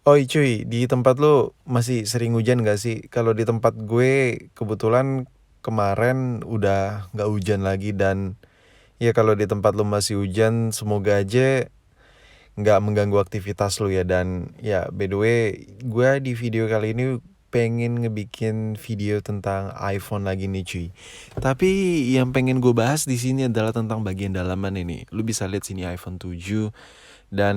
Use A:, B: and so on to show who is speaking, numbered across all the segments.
A: Oi cuy, di tempat lu masih sering hujan gak sih? Kalau di tempat gue kebetulan kemarin udah gak hujan lagi dan ya kalau di tempat lu masih hujan semoga aja gak mengganggu aktivitas lu ya. Dan ya by the way, gue di video kali ini pengen ngebikin video tentang iPhone lagi nih cuy. Tapi yang pengen gue bahas di sini adalah tentang bagian dalaman ini. Lu bisa lihat sini iPhone 7 dan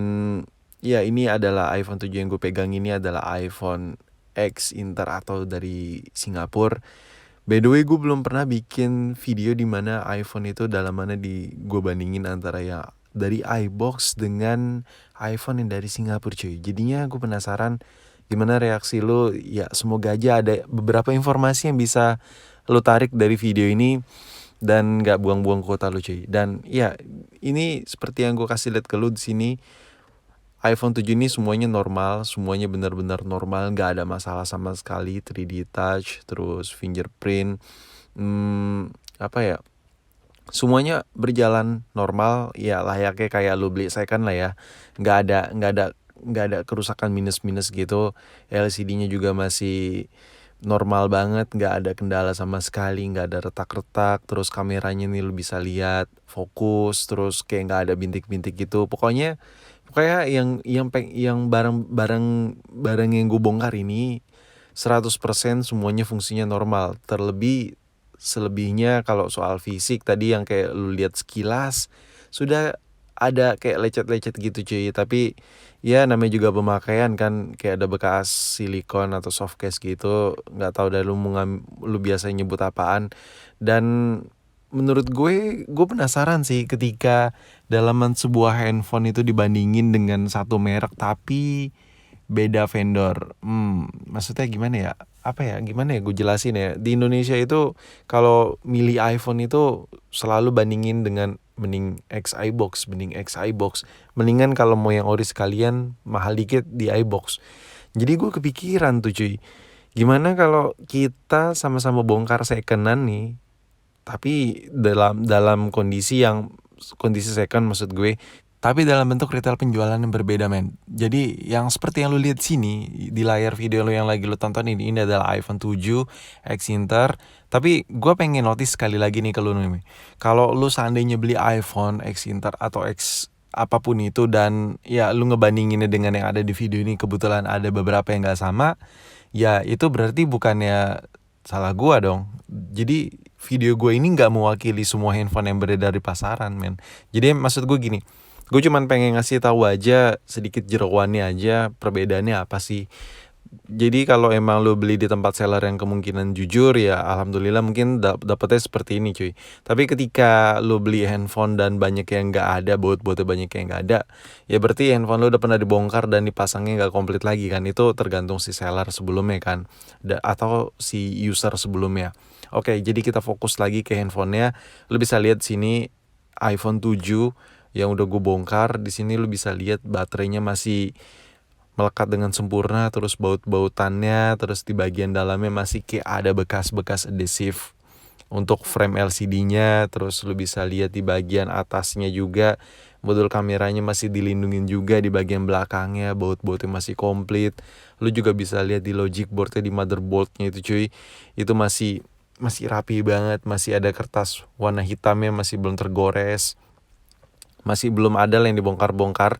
A: ya ini adalah iPhone 7 yang gue pegang, ini adalah iPhone X Inter atau dari Singapura. By the way, gue belum pernah bikin video di mana iPhone itu dalamannya gue bandingin antara ya dari iBox dengan iPhone yang dari Singapura cuy. Jadinya gue penasaran gimana reaksi lu. Ya semoga aja ada beberapa informasi yang bisa lu tarik dari video ini dan gak buang-buang kuota lu cuy. Dan ya ini seperti yang gue kasih lihat ke lu di sini, iPhone 7 ini semuanya normal, semuanya benar-benar normal, nggak ada masalah sama sekali, 3D touch, terus fingerprint, apa ya, semuanya berjalan normal, ya layaknya kayak lu beli second lah ya, nggak ada kerusakan minus-minus gitu, LCD-nya juga masih normal banget, nggak ada kendala sama sekali, nggak ada retak-retak, terus kameranya nih lu bisa lihat fokus, terus kayak nggak ada bintik-bintik gitu, pokoknya yang barang yang gue bongkar ini 100% semuanya fungsinya normal. Terlebih selebihnya kalau soal fisik tadi yang kayak lu lihat sekilas sudah ada kayak lecet-lecet gitu cuy. Tapi ya namanya juga pemakaian kan, kayak ada bekas silikon atau soft case gitu. Nggak tahu dah lu biasa nyebut apaan. Dan menurut gue penasaran sih ketika dalaman sebuah handphone itu dibandingin dengan satu merek tapi beda vendor. Maksudnya gimana ya? Apa ya? Gimana ya gue jelasin ya? Di Indonesia itu kalau milih iPhone itu selalu bandingin dengan mending X iBox, mending X iBox. Mendingan kalau mau yang ori sekalian mahal dikit di iBox. Jadi gue kepikiran tuh cuy. Gimana kalau kita sama-sama bongkar secondan nih, tapi dalam kondisi second maksud gue, tapi dalam bentuk retail penjualan yang berbeda men. Jadi yang seperti yang lu lihat sini di layar video lu yang lagi lu tonton ini adalah iPhone 7 X Inter. Tapi gue pengen notice sekali lagi nih ke lu nih. Kalau lu seandainya beli iPhone X Inter atau X apapun itu dan ya lu ngebandinginnya dengan yang ada di video ini, kebetulan ada beberapa yang gak sama, ya itu berarti bukannya salah gua dong. Jadi video gue ini nggak mewakili semua handphone yang beredar di pasaran men. Jadi maksud gue gini, gue cuman pengen ngasih tahu aja sedikit jeroannya aja, perbedaannya apa sih. Jadi kalau emang lu beli di tempat seller yang kemungkinan jujur, ya alhamdulillah mungkin dapetnya seperti ini cuy. Tapi ketika lu beli handphone dan banyak yang nggak ada, baut-bautnya banyak yang nggak ada, ya berarti handphone lu udah pernah dibongkar dan dipasangnya nggak komplit lagi kan. Itu tergantung si seller sebelumnya kan, atau si user sebelumnya. Oke, jadi kita fokus lagi ke handphonenya. Lu bisa lihat sini iPhone 7 yang udah gue bongkar. Di sini lu bisa lihat baterainya masih melekat dengan sempurna, terus baut-bautannya, terus di bagian dalamnya masih kayak ada bekas-bekas adhesif untuk frame LCD-nya. Terus lu bisa lihat di bagian atasnya juga modul kameranya masih dilindungin juga, di bagian belakangnya baut-bautnya masih komplit. Lu juga bisa lihat di logic boardnya, di motherboardnya itu cuy, itu masih rapi banget, masih ada kertas warna hitamnya, masih belum tergores, masih belum ada yang dibongkar-bongkar.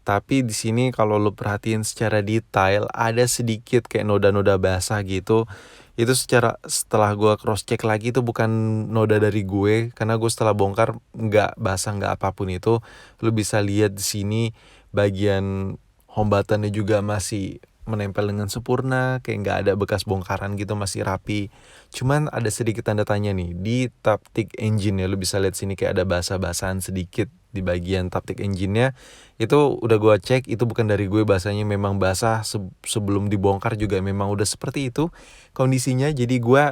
A: Tapi di sini kalau lu perhatiin secara detail ada sedikit kayak noda-noda basah gitu. Itu setelah gue cross check lagi itu bukan noda dari gue, karena gue setelah bongkar nggak basah nggak apapun itu. Lu bisa lihat di sini bagian home buttonnya juga masih menempel dengan sempurna, kayak nggak ada bekas bongkaran gitu, masih rapi. Cuman ada sedikit tanda tanya nih di Taptic Engine ya. Lu bisa lihat sini kayak ada basah-basahan sedikit di bagian Taptic Engine-nya. Itu udah gue cek, itu bukan dari gue, basahnya memang basah sebelum dibongkar juga memang udah seperti itu kondisinya. Jadi gue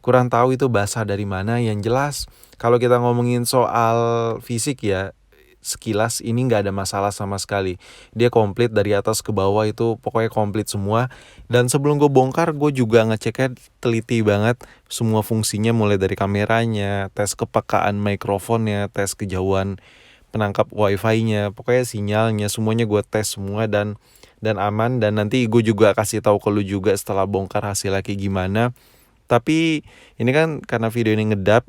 A: kurang tahu itu basah dari mana. Yang jelas kalau kita ngomongin soal fisik ya, sekilas ini nggak ada masalah sama sekali. Dia komplit dari atas ke bawah, itu pokoknya komplit semua. Dan sebelum gue bongkar, gue juga ngeceknya teliti banget semua fungsinya, mulai dari kameranya, tes kepekaan mikrofonnya, tes kejauhan penangkap wifi-nya, pokoknya sinyalnya semuanya gue tes semua. Dan dan aman, dan nanti gue juga kasih tahu ke lu juga setelah bongkar hasilnya kayak gimana. Tapi ini kan karena video ini ngedap,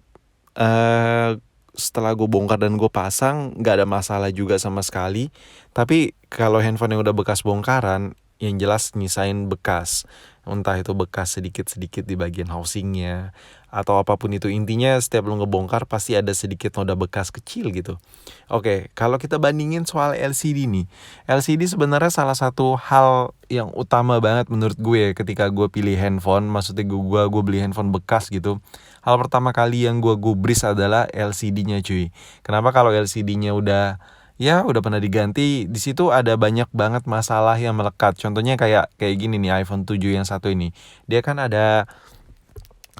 A: setelah gue bongkar dan gue pasang nggak ada masalah juga sama sekali. Tapi kalau handphone yang udah bekas bongkaran, yang jelas nyisain bekas, entah itu bekas sedikit-sedikit di bagian housingnya atau apapun itu. Intinya setiap lu ngebongkar pasti ada sedikit noda bekas kecil gitu. Oke, kalau kita bandingin soal LCD nih, LCD sebenarnya salah satu hal yang utama banget menurut gue ketika gue pilih handphone. Maksudnya gue beli handphone bekas gitu. Hal pertama kali yang gue gubris adalah LCD-nya cuy. Kenapa? Kalau LCD-nya udah pernah diganti, di situ ada banyak banget masalah yang melekat. Contohnya kayak gini nih, iPhone 7 yang satu ini. Dia kan ada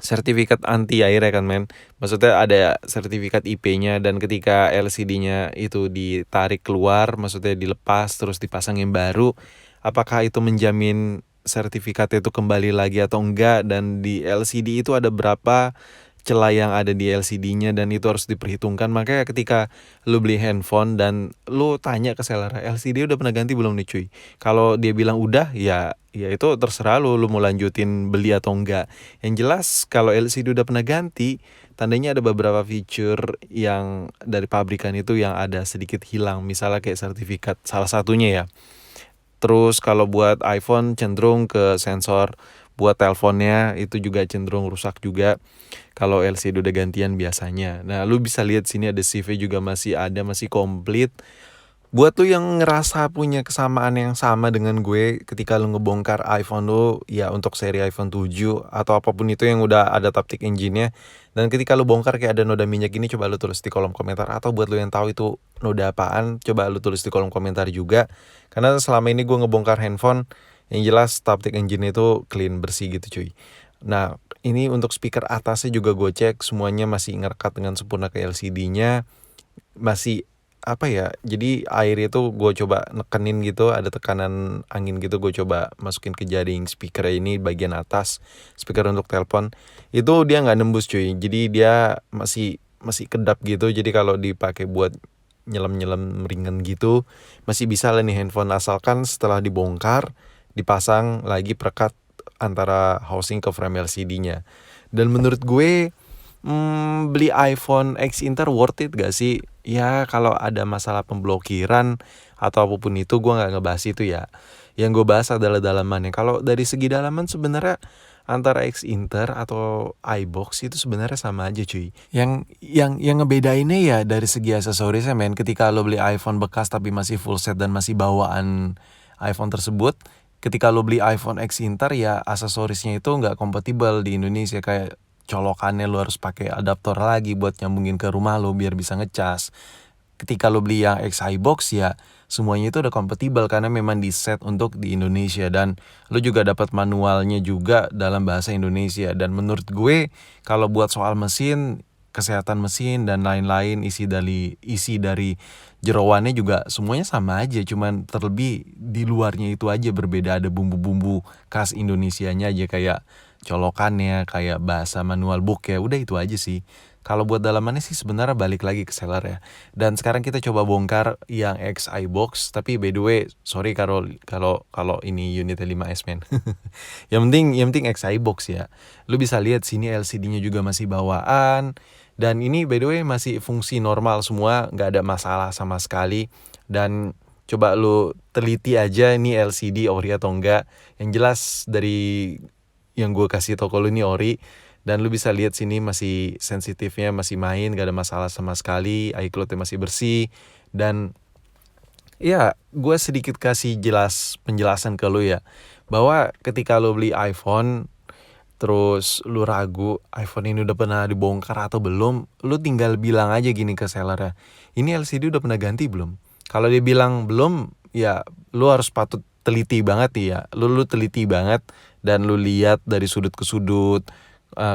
A: sertifikat anti air ya kan men. Maksudnya ada sertifikat IP-nya, dan ketika LCD-nya itu ditarik keluar, maksudnya dilepas terus dipasang yang baru, apakah itu menjamin sertifikatnya itu kembali lagi atau enggak, dan di LCD itu ada berapa celah yang ada di LCD-nya, dan itu harus diperhitungkan. Makanya ketika lu beli handphone dan lu tanya ke seller, LCD udah pernah ganti belum nih cuy? Kalau dia bilang udah, ya itu terserah lu mau lanjutin beli atau enggak. Yang jelas kalau LCD udah pernah ganti, tandanya ada beberapa feature yang dari pabrikan itu yang ada sedikit hilang. Misalnya kayak sertifikat, salah satunya ya. Terus kalau buat iPhone cenderung ke sensor, buat teleponnya itu juga cenderung rusak juga kalau LCD udah gantian biasanya. Nah, lu bisa lihat sini ada CV juga masih ada, masih komplit. Buat lu yang ngerasa punya kesamaan yang sama dengan gue ketika lu ngebongkar iPhone lu, ya untuk seri iPhone 7 atau apapun itu yang udah ada Taptic Engine-nya, dan ketika lu bongkar kayak ada noda minyak gini, coba lu tulis di kolom komentar. Atau buat lu yang tahu itu noda apaan, coba lu tulis di kolom komentar juga. Karena selama ini gue ngebongkar handphone, yang jelas Taptic Engine itu clean, bersih gitu cuy. Nah, ini untuk speaker atasnya juga gue cek, semuanya masih ngerekat dengan sempurna ke LCD-nya. Masih jadi air itu gue coba nekenin gitu, ada tekanan angin gitu, gue coba masukin ke jaring speaker ini bagian atas, speaker untuk telepon itu dia nggak nembus cuy. Jadi dia masih kedap gitu. Jadi kalau dipakai buat nyelam ringan gitu masih bisa lah nih handphone, asalkan setelah dibongkar dipasang lagi perekat antara housing ke frame LCD-nya. Dan menurut gue, beli iPhone X Inter worth it gak sih? Ya kalau ada masalah pemblokiran atau apapun itu, gue gak ngebahas itu ya. Yang gue bahas adalah dalamannya. Kalau dari segi dalaman sebenarnya antara X Inter atau iBox itu sebenarnya sama aja cuy. Yang ngebedainnya ya dari segi aksesorisnya men. Ketika lo beli iPhone bekas tapi masih full set dan masih bawaan iPhone tersebut, ketika lo beli iPhone X Inter ya aksesorisnya itu nggak kompatibel di Indonesia. Kayak colokannya lo harus pakai adaptor lagi buat nyambungin ke rumah lo biar bisa ngecas. Ketika lo beli yang X iBox ya semuanya itu udah kompatibel karena memang di set untuk di Indonesia, dan lo juga dapat manualnya juga dalam bahasa Indonesia. Dan menurut gue kalau buat soal mesin, kesehatan mesin dan lain-lain, isi dari jeroannya juga semuanya sama aja, cuman terlebih di luarnya itu aja berbeda, ada bumbu-bumbu khas Indonesianya aja, kayak colokannya, kayak bahasa manual book ya, udah itu aja sih. Kalau buat dalamannya sih sebenarnya balik lagi ke seller ya. Dan sekarang kita coba bongkar yang X iBox, tapi by the way sorry kalau ini unitnya 5S men. Yang penting X iBox ya. Lu bisa lihat sini LCD-nya juga masih bawaan, dan ini by the way masih fungsi normal semua, nggak ada masalah sama sekali. Dan coba lu teliti aja ini LCD ori atau enggak. Yang jelas dari yang gue kasih tau kalau ini ori, dan lu bisa lihat sini masih sensitifnya masih main, gak ada masalah sama sekali, iCloud-nya masih bersih. Dan ya gue sedikit kasih penjelasan ke lu ya, bahwa ketika lu beli iPhone terus lu ragu iPhone ini udah pernah dibongkar atau belum, lu tinggal bilang aja gini ke sellernya, ini LCD udah pernah ganti belum? Kalau dia bilang belum, ya lu harus patut teliti banget ya, lu teliti banget dan lu lihat dari sudut ke sudut,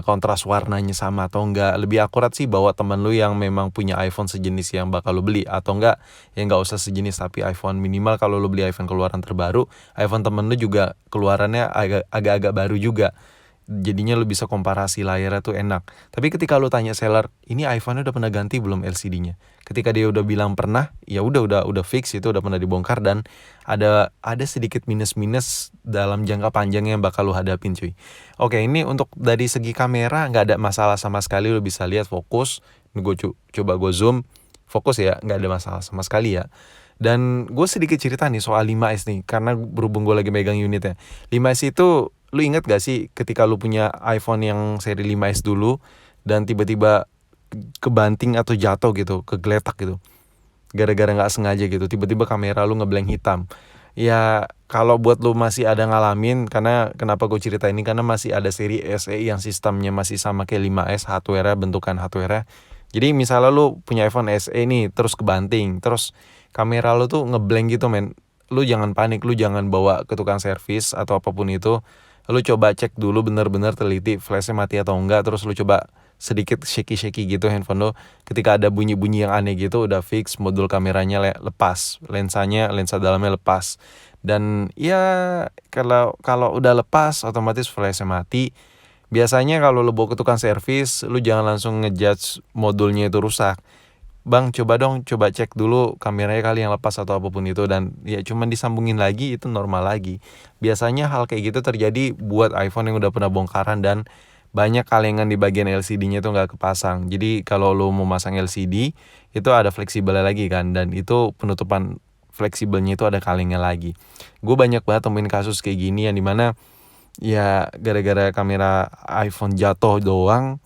A: kontras warnanya sama atau enggak. Lebih akurat sih bawa teman lu yang memang punya iPhone sejenis yang bakal lu beli, atau enggak ya enggak usah sejenis tapi iPhone, minimal kalau lu beli iPhone keluaran terbaru, iPhone temen lu juga keluarannya agak-agak baru juga. Jadinya lu bisa komparasi layarnya tuh enak. Tapi ketika lu tanya seller, ini iPhone-nya udah pernah ganti belum LCD-nya? Ketika dia udah bilang pernah, ya udah fix, itu udah pernah dibongkar, dan ada sedikit minus-minus dalam jangka panjang yang bakal lu hadapin cuy. Oke, ini untuk dari segi kamera nggak ada masalah sama sekali, lu bisa lihat fokus. Ini gue coba gue zoom, fokus ya, nggak ada masalah sama sekali ya. Dan gue sedikit cerita nih soal 5S nih, karena berhubung gue lagi megang unitnya. 5S itu, lu inget gak sih ketika lu punya iPhone yang seri 5S dulu, dan tiba-tiba kebanting atau jatuh gitu, kegeletak gitu, gara-gara gak sengaja gitu, tiba-tiba kamera lu ngeblank hitam. Ya kalau buat lu masih ada ngalamin, karena kenapa gue cerita ini, karena masih ada seri SE yang sistemnya masih sama kayak 5S, hardware-nya, bentukan hardware-nya. Jadi misalnya lu punya iPhone SE nih, terus kebanting, terus kamera lu tuh ngeblank gitu men, lu jangan panik, lu jangan bawa ke tukang servis atau apapun itu. Lu coba cek dulu bener-bener teliti flashnya mati atau enggak, terus lu coba sedikit shaky gitu handphone lo. Ketika ada bunyi-bunyi yang aneh gitu, udah fix modul kameranya lepas, lensa dalamnya lepas. Dan ya kalau udah lepas otomatis flashnya mati. Biasanya kalau lu bawa ke tukang servis, lu jangan langsung ngejudge modulnya itu rusak. Bang, coba cek dulu kameranya kali yang lepas atau apapun itu, dan ya cuman disambungin lagi, itu normal lagi. Biasanya hal kayak gitu terjadi buat iPhone yang udah pernah bongkaran dan banyak kalengan di bagian LCD-nya itu nggak kepasang. Jadi kalau lu mau masang LCD itu ada fleksibelnya lagi kan, dan itu penutupan fleksibelnya itu ada kalengnya lagi. Gue banyak banget temuin kasus kayak gini yang dimana ya gara-gara kamera iPhone jatuh doang,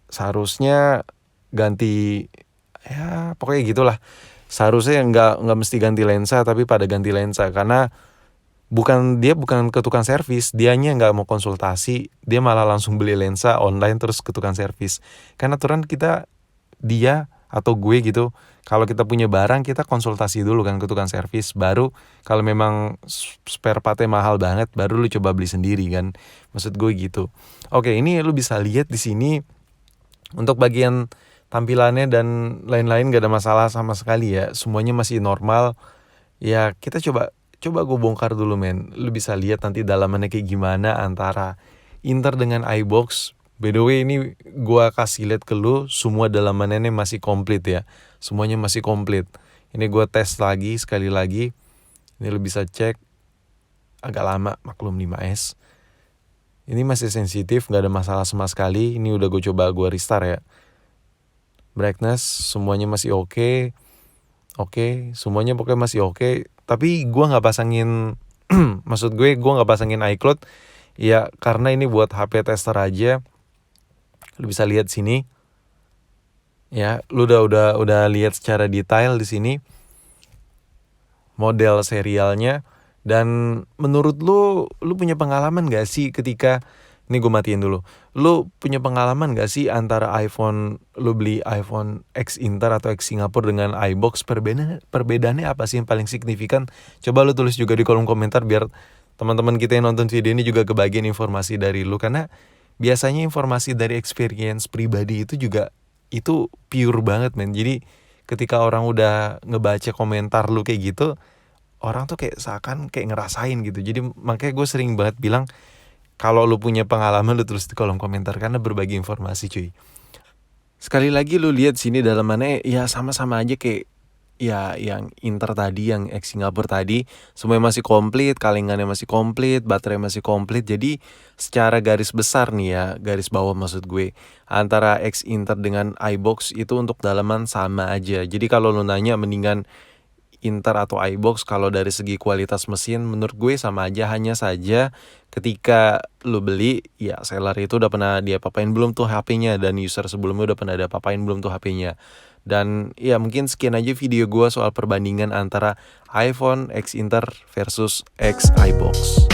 A: seharusnya ganti, ya pokoknya gitulah. Seharusnya nggak mesti ganti lensa, tapi pada ganti lensa, karena bukan ke tukang servis, dianya nggak mau konsultasi, dia malah langsung beli lensa online terus ke tukang servis. Karena aturan kita, dia atau gue gitu, kalau kita punya barang kita konsultasi dulu kan ke tukang servis, baru kalau memang spare partnya mahal banget, baru lu coba beli sendiri kan, maksud gue gitu. Oke, ini lu bisa lihat di sini untuk bagian tampilannya dan lain-lain gak ada masalah sama sekali ya, semuanya masih normal. Ya kita coba gue bongkar dulu men, lu bisa lihat nanti dalamannya kayak gimana antara Inter dengan iBox. By the way, ini gua kasih lihat ke lu, semua dalamannya ini masih komplit ya, semuanya masih komplit. Ini gua tes lagi sekali lagi, ini lu bisa cek. Agak lama, maklum 5S ini masih sensitif, gak ada masalah sama sekali. Ini udah gue coba gue restart ya, brightness semuanya masih oke, semuanya pokoknya masih oke. Tapi gue nggak pasangin maksud gue nggak pasangin iCloud ya, karena ini buat HP tester aja. Lu bisa lihat sini ya, lu udah lihat secara detail di sini model serialnya. Dan menurut lu punya pengalaman gak sih ketika, ini gue matiin dulu, lu punya pengalaman gak sih antara lu beli iPhone X Inter atau X Singapura dengan iBox? Perbedaannya apa sih yang paling signifikan? Coba lu tulis juga di kolom komentar, biar teman-teman kita yang nonton video ini juga kebagian informasi dari lu. Karena biasanya informasi dari experience pribadi itu juga itu pure banget men. Jadi ketika orang udah ngebaca komentar lu kayak gitu, orang tuh kayak seakan kayak ngerasain gitu. Jadi makanya gue sering banget bilang, kalau lu punya pengalaman lu tulis di kolom komentar, karena berbagi informasi cuy. Sekali lagi lu lihat sini dalamannya ya sama-sama aja kayak ya yang Inter tadi, yang X Singapura tadi, semuanya masih komplit, kalengannya masih komplit, baterai masih komplit. Jadi secara garis besar nih ya, garis bawah maksud gue, antara X Inter dengan iBox itu untuk dalaman sama aja. Jadi kalau lu nanya mendingan Inter atau iBox, kalau dari segi kualitas mesin menurut gue sama aja. Hanya saja ketika lu beli, ya seller itu udah pernah dia apain belum tuh HP-nya, dan user sebelumnya udah pernah ada apain belum tuh HP-nya. Dan ya mungkin sekian aja video gue soal perbandingan antara iPhone X Inter versus X iBox.